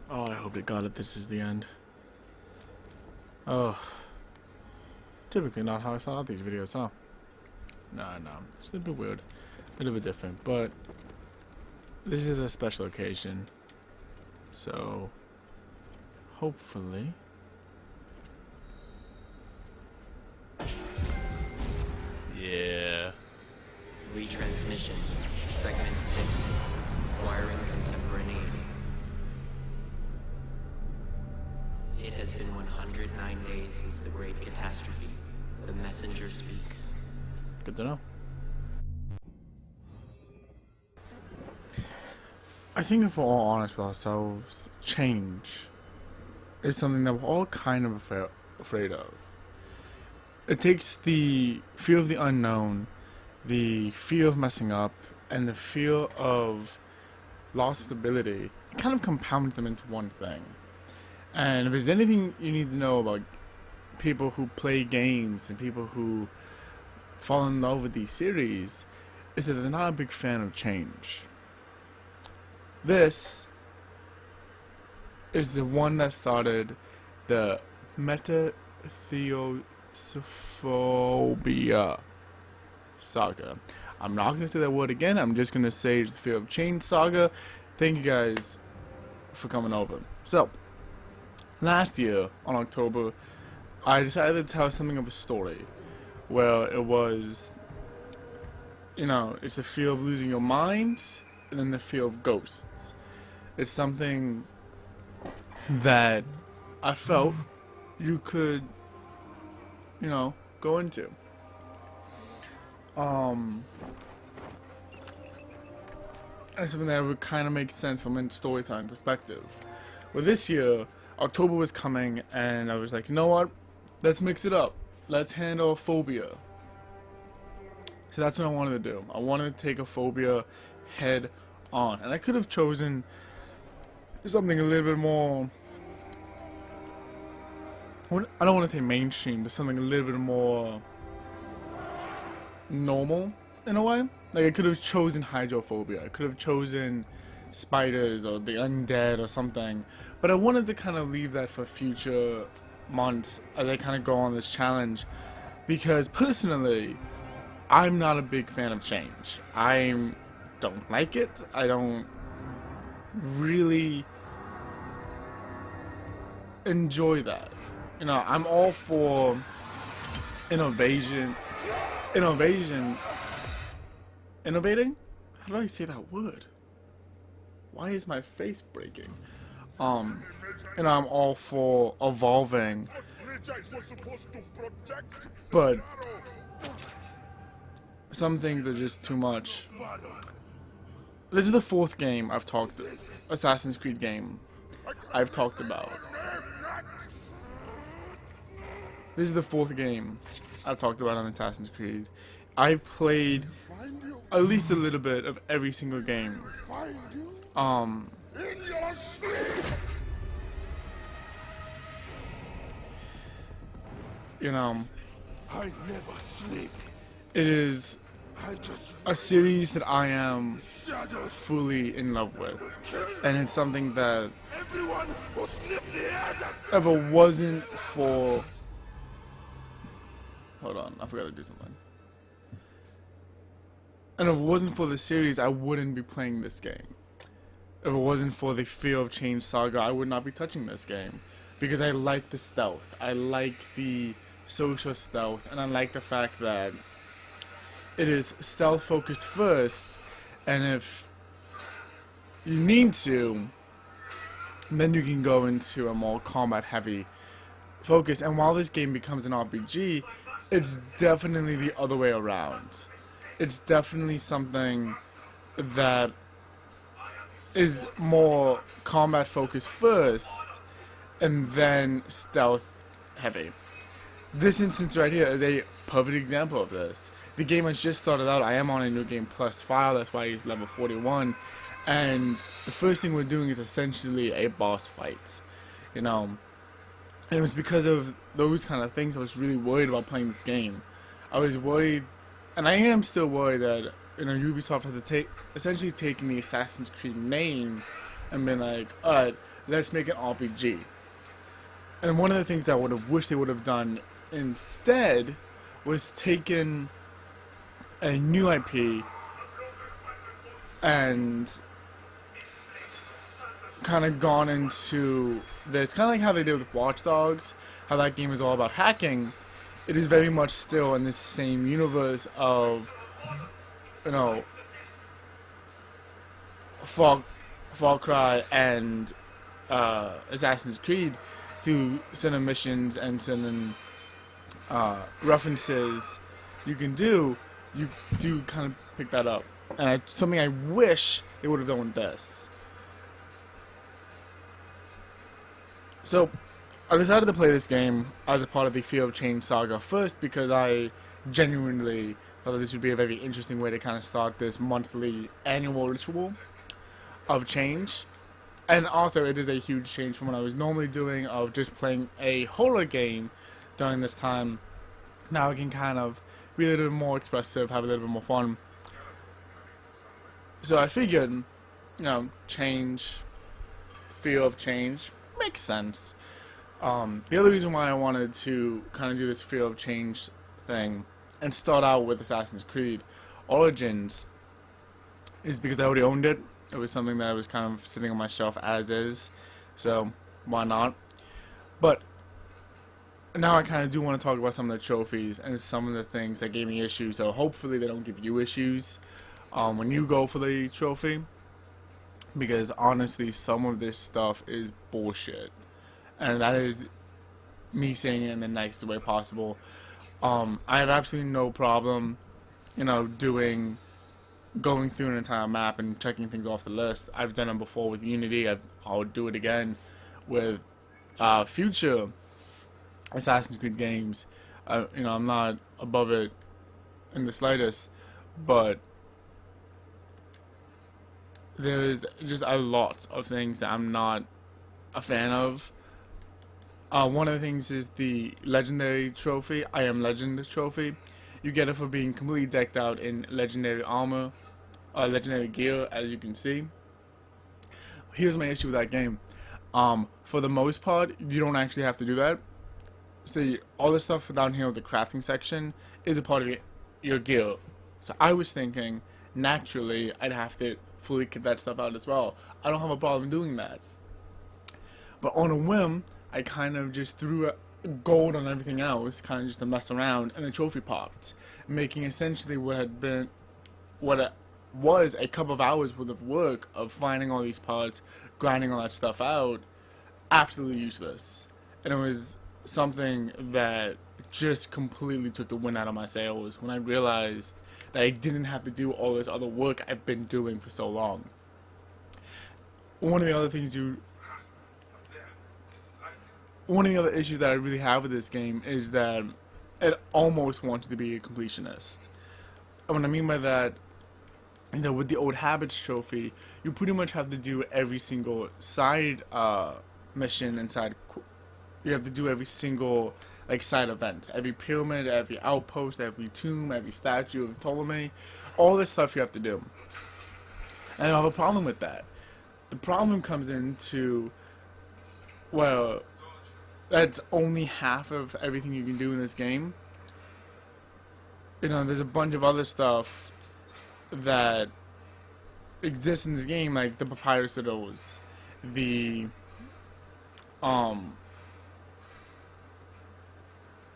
Oh, I hope to God that this is the end. Oh, typically not how I start out these videos, huh? Nah, it's a little bit weird, a little bit different, but this is a special occasion, so hopefully. Yeah. Retransmission, segment 6, acquiring contemporaneity. It has been 109 days since the great catastrophe. The messenger speaks. Good to know. I think if we're all honest with ourselves, change is something that we're all kind of afraid of. It takes the fear of the unknown, the fear of messing up, and the fear of lost stability, and kind of compounds them into one thing. And if there's anything you need to know about people who play games and people who fall in love with these series, is that they're not a big fan of change. This is the one that started the Metathesiophobia Saga. I'm not going to say that word again. I'm just going to say it's the Fear of Change Saga. Thank you guys for coming over. So, last year, on October, I decided to tell something of a story where it was, it's the fear of losing your mind and then the fear of ghosts. It's something that I felt you could, go into. And it's something that would kind of make sense from a storytelling perspective. Well, this year, October was coming, and I was like, you know what? Let's mix it up. Let's handle a phobia. So that's what I wanted to do. I wanted to take a phobia head on. And I could have chosen something a little bit more, I don't want to say mainstream, but something a little bit more normal in a way. Like, I could have chosen hydrophobia. I could have chosen spiders or the undead or something. But I wanted to kind of leave that for future months as I kind of go on this challenge. Because personally, I'm not a big fan of change. I don't like it. I don't really enjoy that. I'm all for innovating? How do I say that word? Why is my face breaking? I'm all for evolving, but some things are just too much. This is the fourth game Assassin's Creed game I've talked about. This is the fourth game I've talked about on Assassin's Creed. I've played at least a little bit of every single game. I never sleep. It is a series that I am fully in love with, and it's something that if it wasn't for, hold on, I forgot to do something. And if it wasn't for the series, I wouldn't be playing this game. If it wasn't for the Fear of Change Saga, I would not be touching this game, because I like the stealth. I like the social stealth, and I like the fact that it is stealth focused first, and if you need to, then you can go into a more combat heavy focus. And while this game becomes an RPG, it's definitely the other way around. It's definitely something that is more combat focused first and then stealth heavy. This instance right here is a perfect example of this. The game has just started out. I am on a New Game Plus file, that's why he's level 41. And the first thing we're doing is essentially a boss fight. And it was because of those kind of things I was really worried about playing this game. I was worried, and I am still worried that Ubisoft has essentially taken the Assassin's Creed name and been like, alright, let's make an RPG. And one of the things that I would have wished they would have done instead was taken a new IP and kind of gone into this, kind of like how they did with Watch Dogs, how that game is all about hacking. It is very much still in this same universe of, you know, Far Cry and Assassin's Creed, through certain missions and certain references you can do, you do kind of pick that up. And something I wish they would have done with this. So, I decided to play this game as a part of the Fear of Change saga first because I genuinely thought that this would be a very interesting way to kind of start this monthly annual ritual of change. And also, it is a huge change from what I was normally doing of just playing a horror game during this time. Now I can kind of be a little bit more expressive, have a little bit more fun. So I figured, you know, change, fear of change, makes sense. The other reason why I wanted to kind of do this fear of change thing and start out with Assassin's Creed Origins is because I already owned it. It was something that was kind of sitting on my shelf as is, so why not? But now I kind of do want to talk about some of the trophies and some of the things that gave me issues, so hopefully they don't give you issues when you go for the trophy, because honestly some of this stuff is bullshit, and that is me saying it in the nicest way possible. I have absolutely no problem, you know, going through an entire map and checking things off the list. I've done it before with Unity. I'll do it again with future Assassin's Creed games. You know, I'm not above it in the slightest, but there's just a lot of things that I'm not a fan of. One of the things is the Legendary Trophy, I Am Legend Trophy. You get it for being completely decked out in legendary armor, legendary gear, as you can see. Here's my issue with that game. For the most part, you don't actually have to do that. See, all the stuff down here with the crafting section is a part of your gear. So I was thinking, naturally, I'd have to fully kit that stuff out as well. I don't have a problem doing that. But on a whim, I kind of just threw gold on everything else, kind of just to mess around, and the trophy popped, making essentially what was a couple of hours worth of work of finding all these parts, grinding all that stuff out, absolutely useless. And it was something that just completely took the wind out of my sails when I realized that I didn't have to do all this other work I've been doing for so long. One of the other issues that I really have with this game is that it almost wants to be a completionist. And what I mean by that, you know, with the Old Habits trophy, you pretty much have to do every single side mission inside. You have to do every single like side event, every pyramid, every outpost, every tomb, every statue of Ptolemy, all this stuff you have to do. And I don't have a problem with that. The problem comes into, well, that's only half of everything you can do in this game. You know, there's a bunch of other stuff that exists in this game, like the papyrus riddles, the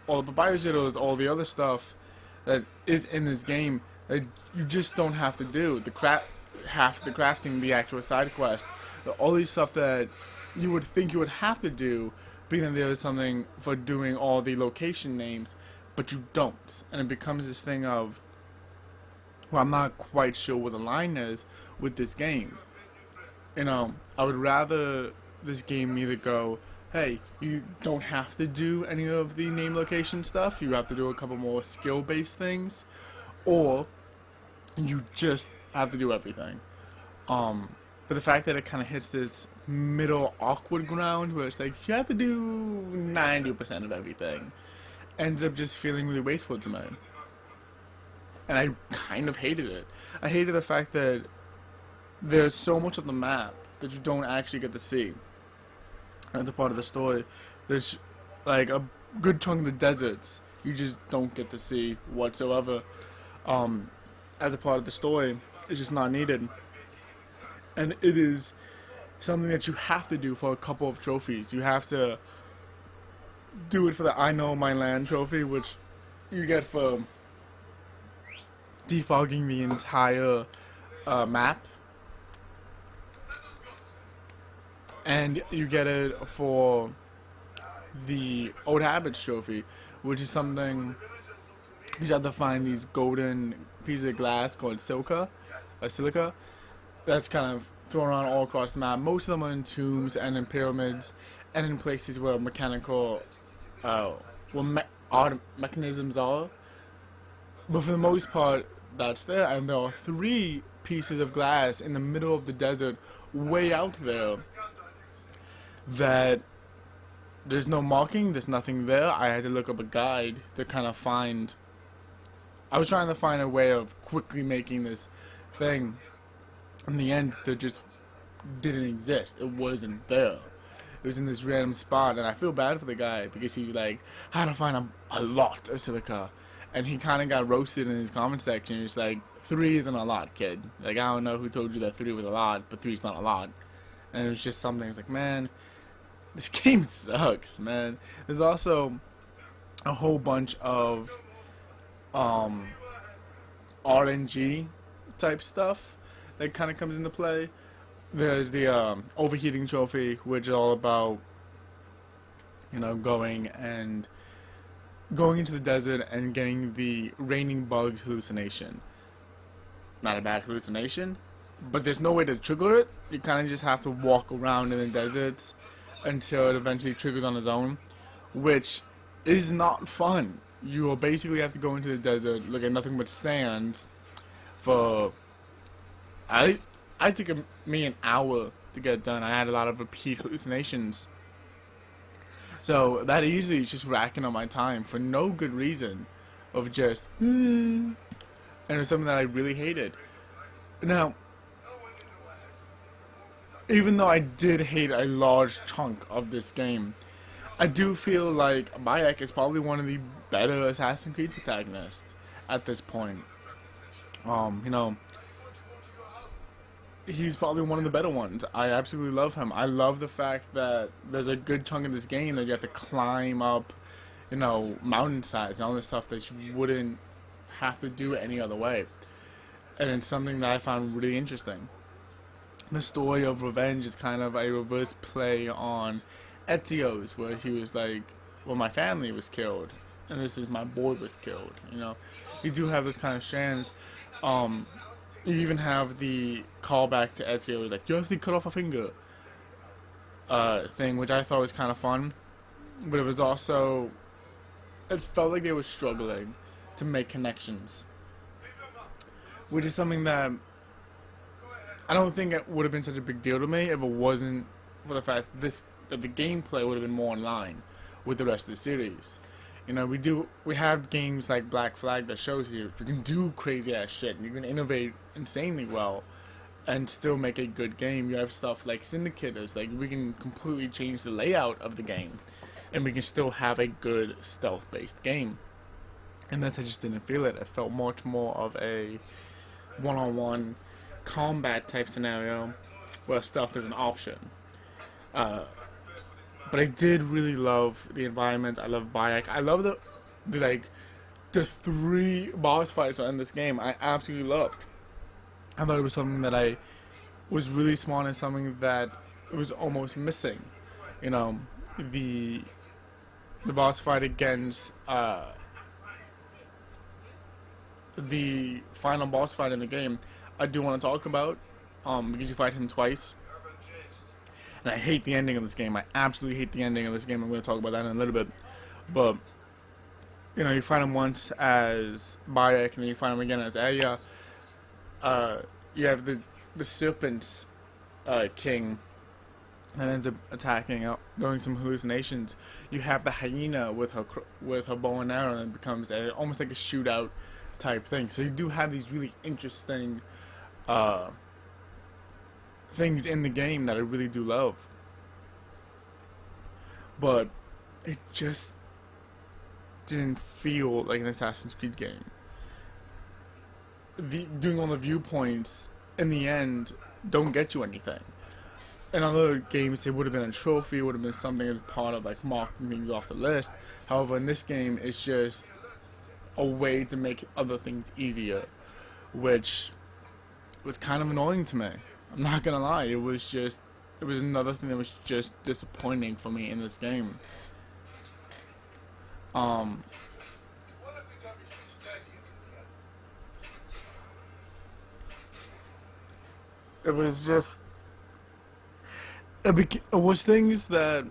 all the papyrus riddles, all the other stuff that is in this game that you just don't have to do. The crafting, the actual side quest, all these stuff that you would think you would have to do, being that there is something for doing all the location names, but you don't, and it becomes this thing of, well, I'm not quite sure where the line is with this game. You know, I would rather this game either go, hey, you don't have to do any of the name location stuff, you have to do a couple more skill-based things, or you just have to do everything. But the fact that it kind of hits this middle awkward ground where it's like you have to do 90% of everything ends up just feeling really wasteful to me. And I kind of hated it. I hated the fact that there's so much of the map that you don't actually get to see. As a part of the story, there's like a good chunk of the deserts you just don't get to see whatsoever. Um, as a part of the story, it's just not needed, and it is something that you have to do for a couple of trophies. You have to do it for the I Know My Land trophy, which you get for defogging the entire map, and you get it for the Old Habits trophy, which is something you have to find these golden pieces of glass called silica, that's kind of thrown around all across the map. Most of them are in tombs and in pyramids and in places where mechanical mechanisms are. But for the most part, that's there. And there are 3 pieces of glass in the middle of the desert, way out there, that there's no marking, there's nothing there. I had to look up a guide to kind of find. I was trying to find a way of quickly making this thing. In the end, there just didn't exist. It wasn't there. It was in this random spot, and I feel bad for the guy because he's like, how to find a lot of silica. And he kind of got roasted in his comment section. He's like, 3 isn't a lot, kid. Like, I don't know who told you that 3 was a lot, but 3's not a lot. And it was just something, it's like, man, this game sucks, man. There's also a whole bunch of RNG type stuff that kind of comes into play. There's the overheating trophy, which is all about, you know, going into the desert and getting the raining bugs hallucination. Not a bad hallucination, but there's no way to trigger it. You kind of just have to walk around in the deserts until it eventually triggers on its own, which is not fun. You will basically have to go into the desert, look at nothing but sand for... I took me an hour to get done. I had a lot of repeat hallucinations. So that easily is just racking up my time for no good reason of just... and it was something that I really hated. Now, even though I did hate a large chunk of this game, I do feel like Bayek is probably one of the better Assassin's Creed protagonists at this point. You know, he's probably one of the better ones. I absolutely love him. I love the fact that there's a good chunk of this game that you have to climb up, you know, mountainsides and all this stuff that you wouldn't have to do any other way. And it's something that I found really interesting. The story of revenge is kind of a reverse play on Ezio's, where he was like, well, my family was killed, and this is my boy was killed, you know. You do have this kind of strands. You even have the callback to Ezio, like, you have to cut off a finger thing, which I thought was kind of fun. But it was also, it felt like they were struggling to make connections, which is something that I don't think it would have been such a big deal to me if it wasn't for the fact that the gameplay would have been more in line with the rest of the series. You know, we have games like Black Flag that shows you can do crazy ass shit and you can innovate insanely well and still make a good game. You have stuff like Syndicate is like, we can completely change the layout of the game and we can still have a good stealth based game. And that's, I just didn't feel it. It felt much more of a one-on-one combat type scenario where stealth is an option. But I did really love the environment. I love Bayek. I love the 3 boss fights in this game. I absolutely loved. I thought it was something that I was really smart and something that was almost missing. You know, the boss fight against the final boss fight in the game, I do want to talk about because you fight him twice. And I hate the ending of this game. I absolutely hate the ending of this game. I'm going to talk about that in a little bit. But, you know, you find him once as Bayek, and then you find him again as Aya. You have the Serpent's King that ends up attacking, doing some hallucinations. You have the Hyena with her bow and arrow, and it becomes almost like a shootout type thing. So you do have these really interesting things in the game that I really do love. but it just didn't feel like an Assassin's Creed game. Doing all the viewpoints in the end don't get you anything. In other games, it would have been a trophy, it would have been something as part of like marking things off the list. However, in this game, it's just a way to make other things easier, which was kind of annoying to me. I'm not gonna lie, it was another thing that was just disappointing for me in this game. It was just it was things that,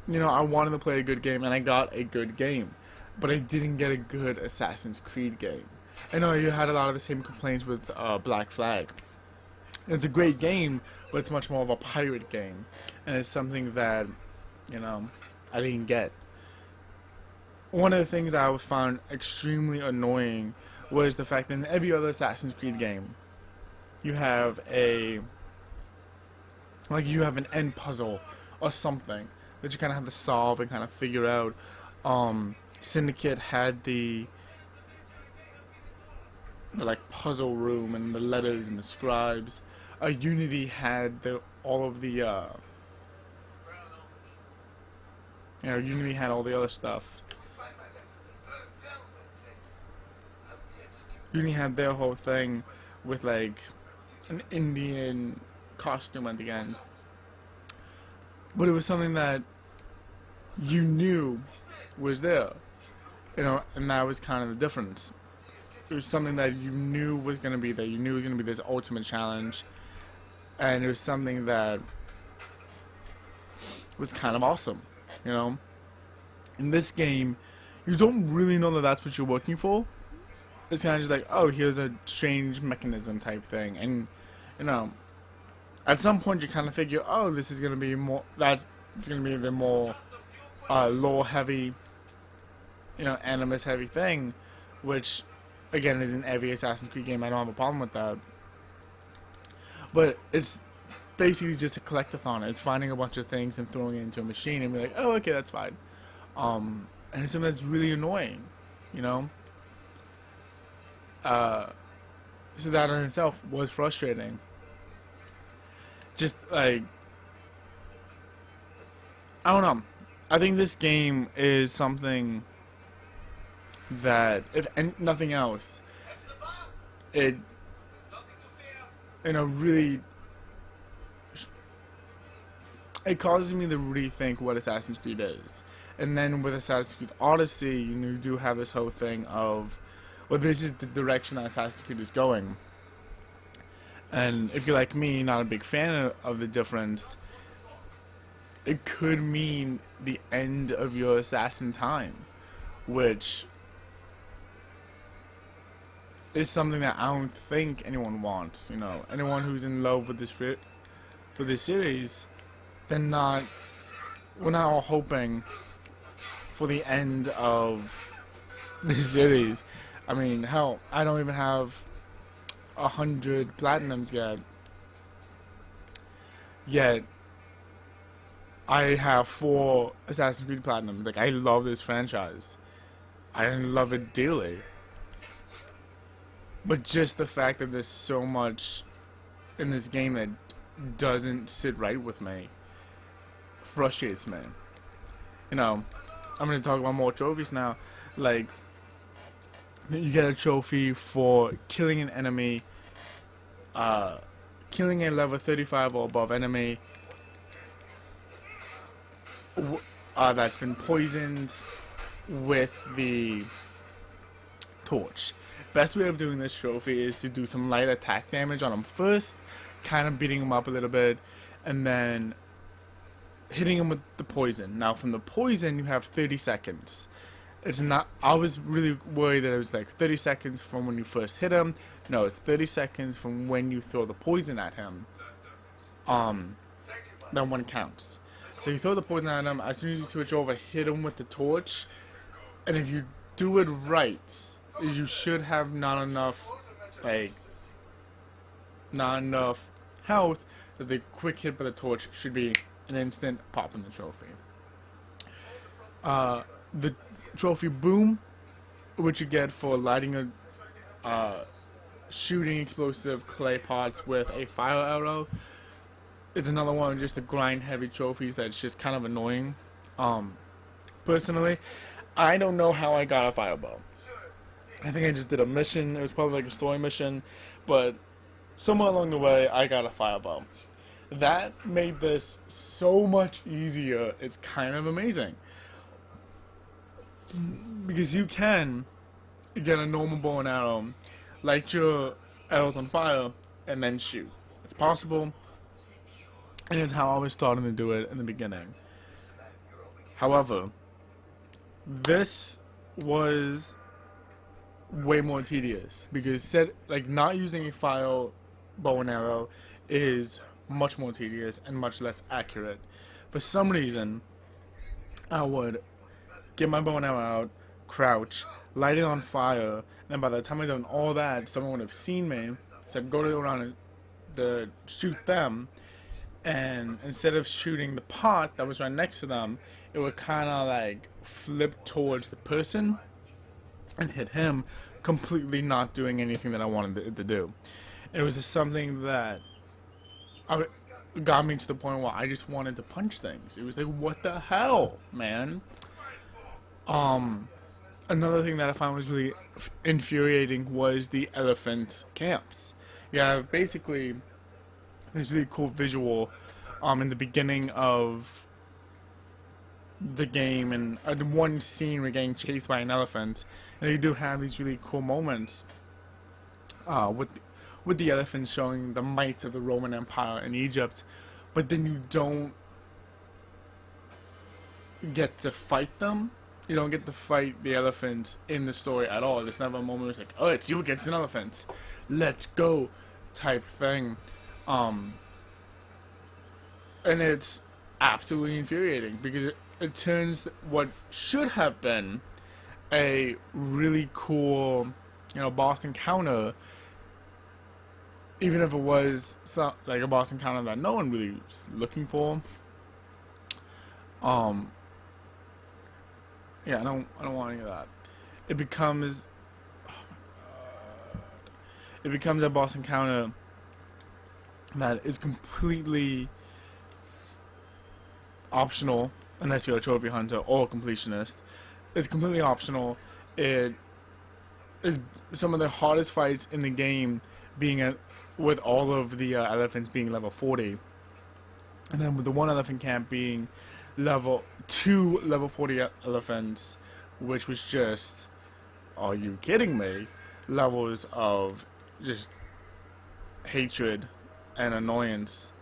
you know, I wanted to play a good game and I got a good game, but I didn't get a good Assassin's Creed game. I know you had a lot of the same complaints with Black Flag. It's a great game, but it's much more of a pirate game, and it's something that, you know, I didn't get. One of the things that I found extremely annoying was the fact that in every other Assassin's Creed game, you have an end puzzle or something that you kind of have to solve and kind of figure out. Syndicate had the like puzzle room and the letters and the scribes. Unity had all of the Unity had all the other stuff. Unity had their whole thing with like an Indian costume at the end, but it was something that you knew was there, you know, and that was kind of the difference. It was something that you knew was going to be there. You knew it was going to be this ultimate challenge, and it was something that was kind of awesome, you know. In this game, you don't really know that that's what you're working for. It's kind of just like, oh, here's a strange mechanism type thing, and you know, at some point you kind of figure, oh, this is going to be more. It's going to be the more lore heavy, you know, animus heavy thing, which again is in every Assassin's Creed game. I don't have a problem with that, but it's basically just a collectathon. It's finding a bunch of things and throwing it into a machine and be like, oh, okay, that's fine. And it's something that's really annoying, you know. So that in itself was frustrating. Just like, I don't know. I think this game is something that, if nothing else, it, you know, really, it causes me to rethink what Assassin's Creed is. And then with Assassin's Creed Odyssey, you do have this whole thing of, well, this is the direction that Assassin's Creed is going. And if you're like me, not a big fan of the difference, it could mean the end of your assassin time, which is something that I don't think anyone wants. You know, anyone who's in love with this series, we're not all hoping for the end of this series. I mean, hell, I don't even have 100 platinums yet I have 4 Assassin's Creed platinums. Like, I love this franchise. I love it dearly. But just the fact that there's so much in this game that doesn't sit right with me frustrates me. You know, I'm going to talk about more trophies now. Like, you get a trophy for killing an enemy, killing a level 35 or above enemy that's been poisoned with the torch. Best way of doing this trophy is to do some light attack damage on him first, kind of beating him up a little bit, and then hitting him with the poison. Now from the poison you have 30 seconds. It's not, I was really worried that it was like 30 seconds from when you first hit him. No, it's 30 seconds from when you throw the poison at him. That one counts. So you throw the poison at him, as soon as you switch over, hit him with the torch, and if you do it right, you should have not enough health that the quick hit by the torch should be an instant pop in the trophy. The trophy boom, which you get for lighting shooting explosive clay pots with a fire arrow, is another one of just the grind heavy trophies that's just kind of annoying. Personally, I don't know how I got a fireball. I think I just did a mission. It was probably like a story mission, but somewhere along the way, I got a fireball. That made this so much easier. It's kind of amazing. Because you can get a normal bow and arrow, light your arrows on fire, and then shoot. It's possible, and it's how I was starting to do it in the beginning. However, this was way more tedious because not using a fire bow and arrow is much more tedious and much less accurate. For some reason, I would get my bow and arrow out, crouch, light it on fire, and then by the time I'd done all that, someone would have seen me, so I'd go around and shoot them, and instead of shooting the pot that was right next to them, it would kind of like flip towards the person and hit him, completely not doing anything that I wanted it to do. It was just something that got me to the point where I just wanted to punch things. It was like, what the hell, man? Another thing that I found was really infuriating was the elephant camps. You have basically this really cool visual in the beginning of the game, and one scene we're getting chased by an elephant, and you do have these really cool moments with the elephants showing the might of the Roman Empire in Egypt, but then you don't get to fight them. You don't get to fight the elephants in the story at all. There's never a moment where it's like, oh, it's you against an elephant, let's go type thing. And it's absolutely infuriating because it turns what should have been a really cool, boss encounter, even if it was like a boss encounter that no one really was looking for. Yeah, I don't want any of that. It becomes, it becomes a boss encounter that is completely optional unless you're a trophy hunter or a completionist. It's completely optional. It is some of the hardest fights in the game, being with all of the elephants being level 40, and then with the one elephant camp being level 40 elephants, which was just, are you kidding me, levels of just hatred and annoyance.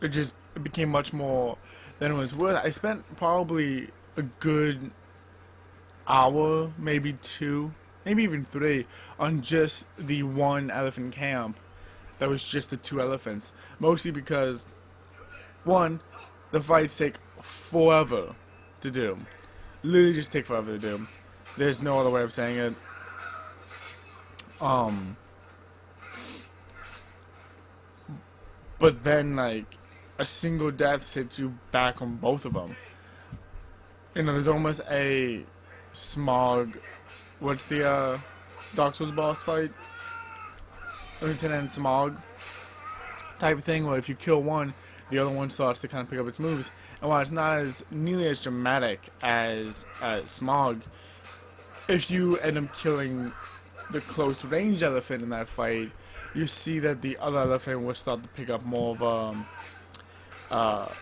It became much more than it was worth. I spent probably a good hour, maybe 2, maybe even 3, on just the one elephant camp that was just the 2 elephants. Mostly because, one, the fights take forever to do. Literally just take forever to do. There's no other way of saying it. But then, like, a single death sets you back on both of them. There's almost a Smog. What's the Dark Souls boss fight? Lieutenant Smog type of thing, where if you kill one, the other one starts to kind of pick up its moves. And while it's not as nearly as dramatic as Smog, if you end up killing the close range elephant in that fight, you see that the other elephant will start to pick up more of a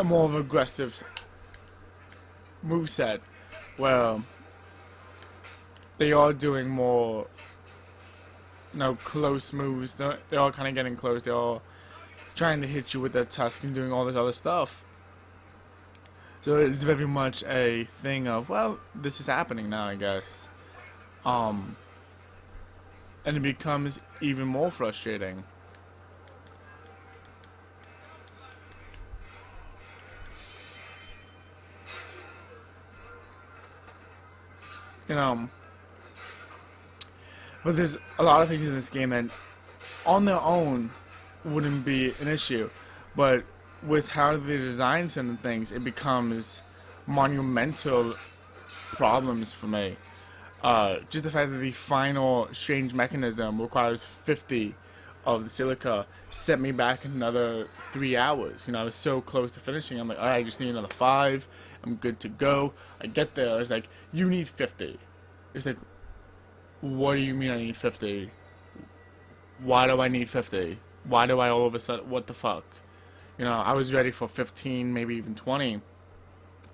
more of aggressive moveset, where they are doing more, close moves. They're all kind of getting close. They're all trying to hit you with their tusk and doing all this other stuff. So it's very much a thing of, well, this is happening now, I guess. And it becomes even more frustrating. But there's a lot of things in this game that on their own wouldn't be an issue, but with how they design certain things, it becomes monumental problems for me. Just the fact that the final strange mechanism requires 50 of the silica set me back another 3 hours. You know, I was so close to finishing. I'm like, alright, I just need another 5. I'm good to go. I get there. It's like, you need 50. It's like, what do you mean I need 50? Why do I need 50? Why do I all of a sudden, what the fuck? You know, I was ready for 15, maybe even 20.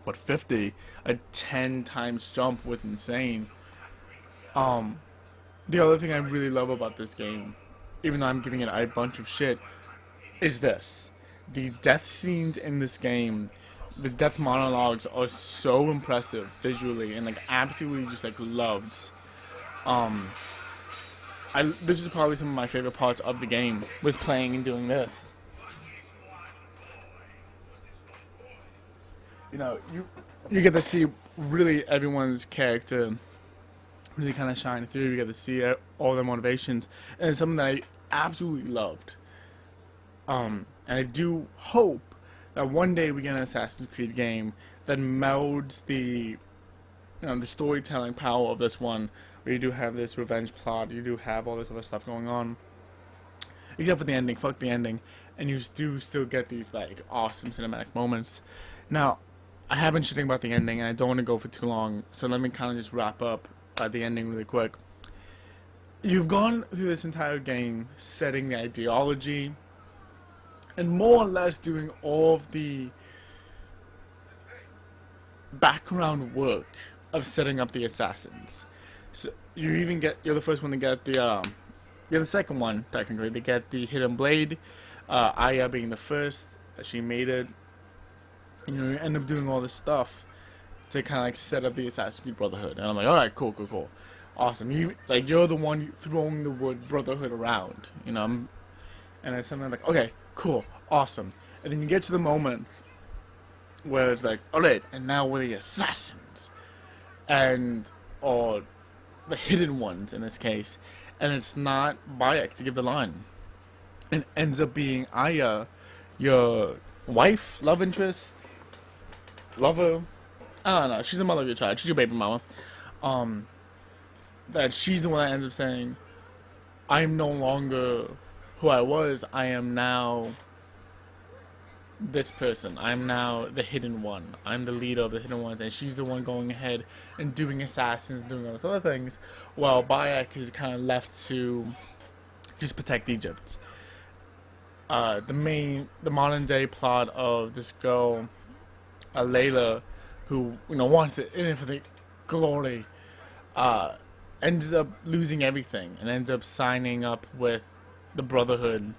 But 50, a 10 times jump was insane. The other thing I really love about this game, even though I'm giving it a bunch of shit, is this. The death scenes in this game, the death monologues are so impressive visually and like absolutely just like loved. This is probably some of my favorite parts of the game, was playing and doing this. You know, you get to see really everyone's character really kind of shine through. You get to see all their motivations, and it's something that I absolutely loved. And I do hope that one day we get an Assassin's Creed game that melds the storytelling power of this one, where you do have this revenge plot, you do have all this other stuff going on, except for the ending. Fuck the ending, and you do still get these like awesome cinematic moments. Now, I have been shitting about the ending, and I don't want to go for too long, so let me kind of just wrap up the ending really quick. You've gone through this entire game setting the ideology and more or less doing all of the background work of setting up the assassins. So you're the first one to get you're the second one technically to get the hidden blade. Aya being the first, she made it. You know, you end up doing all this stuff to kind of like set up the Assassin's Creed Brotherhood, and I'm like, all right, cool, awesome. You're the one throwing the word Brotherhood around, you know, and it's something I'm like, okay, cool, awesome. And then you get to the moments where it's like, all right, and now we're the assassins, or the hidden ones in this case, and it's not Bayek to give the line. It ends up being Aya, your wife, love interest, lover. I don't know. She's the mother of your child. She's your baby mama. That she's the one that ends up saying, I'm no longer who I was. I am now this person. I'm now the hidden one. I'm the leader of the hidden ones. And she's the one going ahead and doing assassins and doing all those other things. While Bayek is kind of left to just protect Egypt. The modern day plot of this girl, Layla, who, you know, wants it in it for the glory, ends up losing everything and ends up signing up with the Brotherhood,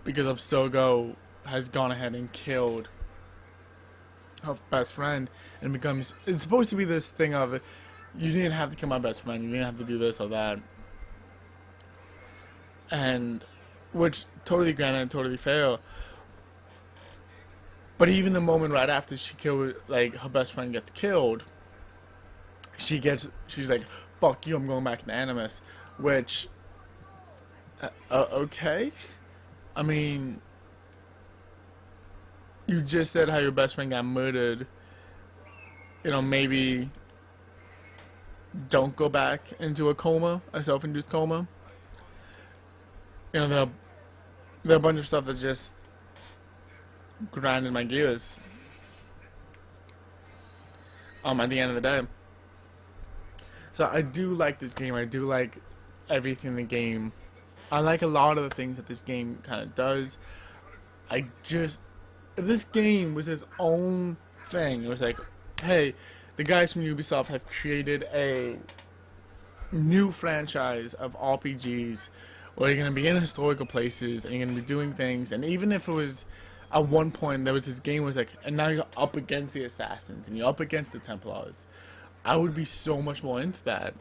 because Abstergo has gone ahead and killed her best friend, and it's supposed to be this thing of, you didn't have to kill my best friend, you didn't have to do this or that, and which totally granted, totally fair. But even the moment right after she killed, like, her best friend gets killed, she's like, fuck you, I'm going back to Animus. Which, okay? I mean, you just said how your best friend got murdered. You know, maybe don't go back into a coma, a self-induced coma. You know, there are a bunch of stuff that just grinding my gears at the end of the day. So I do like this game. I do like everything in the game. I like a lot of the things that this game kind of does. If this game was its own thing, it was like, hey, the guys from Ubisoft have created a new franchise of RPGs where you're going to be in historical places and you're going to be doing things, and even if it was at one point there was this game was like, and now you're up against the assassins and you're up against the Templars, I would be so much more into that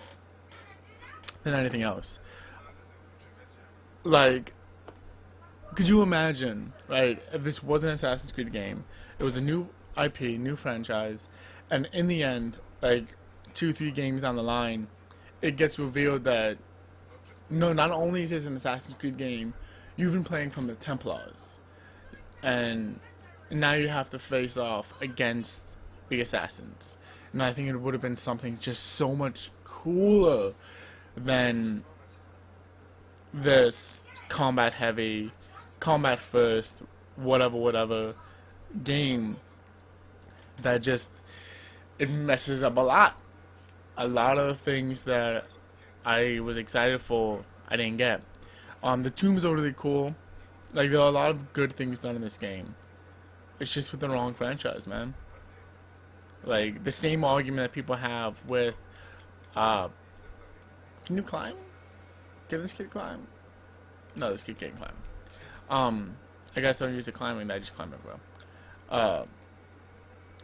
than anything else. Like, could you imagine, right, if this was an Assassin's Creed game, it was a new IP, new franchise, and in the end, like 2-3 games down the line, it gets revealed that no, not only is this an Assassin's Creed game, you've been playing from the Templars, and now you have to face off against the assassins. And I think it would have been something just so much cooler than this combat heavy, combat first, whatever game that just, it messes up a lot. A lot of things that I was excited for, I didn't get. The tombs are really cool. Like, there are a lot of good things done in this game. It's just with the wrong franchise, man. Like, the same argument that people have with, can you climb? Can this kid climb? No, this kid can't climb. I guess I'm used to climbing, I just climb everywhere.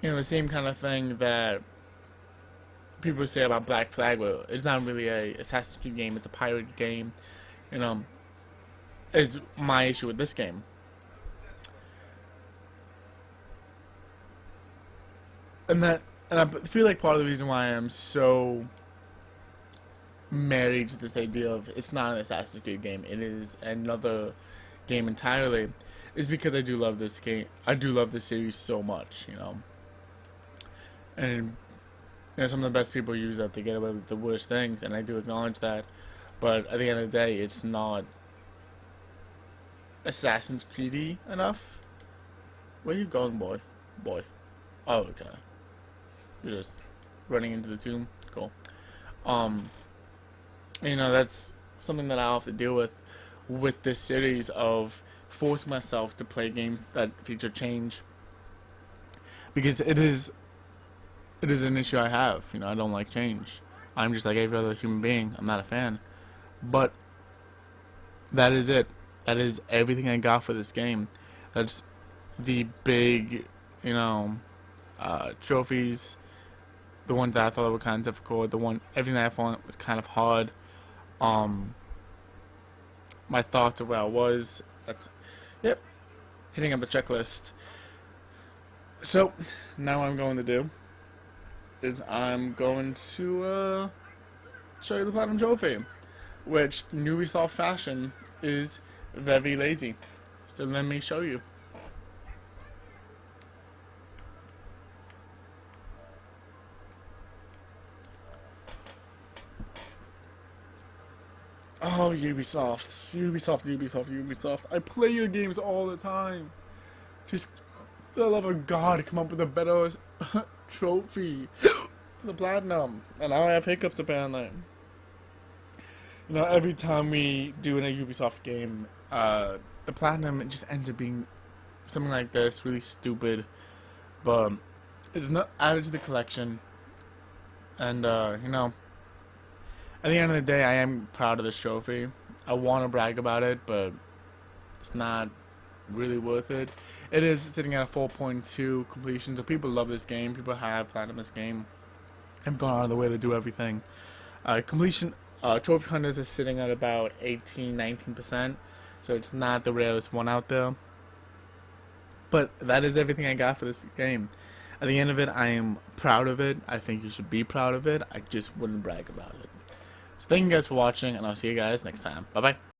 You know, the same kind of thing that people say about Black Flag, where it's not really a Assassin's Creed game, it's a pirate game, you know, is my issue with this game. And I feel like part of the reason why I'm so married to this idea of it's not an Assassin's Creed game, it is another game entirely, is because I do love this game. I do love this series so much, you know. And you know, some of the best people use that to get away with the worst things, and I do acknowledge that. But at the end of the day, it's not Assassin's Creed-y enough. Where are you going, boy? Boy. Oh, okay. You're just running into the tomb. Cool. You know, that's something that I'll have to deal with this series of forcing myself to play games that feature change, because it is an issue I have. You know, I don't like change. I'm just like every other human being. I'm not a fan. But that is it. That is everything I got for this game. That's the big, you know, trophies. The ones that I thought were kind of difficult. Everything that I thought was kind of hard. My thoughts of where I was. That's, yep, hitting up the checklist. So now what I'm going to do is I'm going to show you the Platinum Trophy, which in Ubisoft fashion is very lazy. So let me show you. Oh, Ubisoft. I play your games all the time. Just, for the love of God, come up with a better trophy for the Platinum. And now I have hiccups, apparently. You know, every time we do in a Ubisoft game, the Platinum, it just ends up being something like this, really stupid. But it's not added to the collection. And, you know, at the end of the day, I am proud of this trophy. I want to brag about it, but it's not really worth it. It is sitting at a 4.2 completion, so people love this game. People have platinum this game. I've gone out of the way to do everything. Completion, Trophy Hunters is sitting at about 18-19%, so it's not the rarest one out there. But that is everything I got for this game. At the end of it, I am proud of it. I think you should be proud of it. I just wouldn't brag about it. So thank you guys for watching, and I'll see you guys next time. Bye-bye.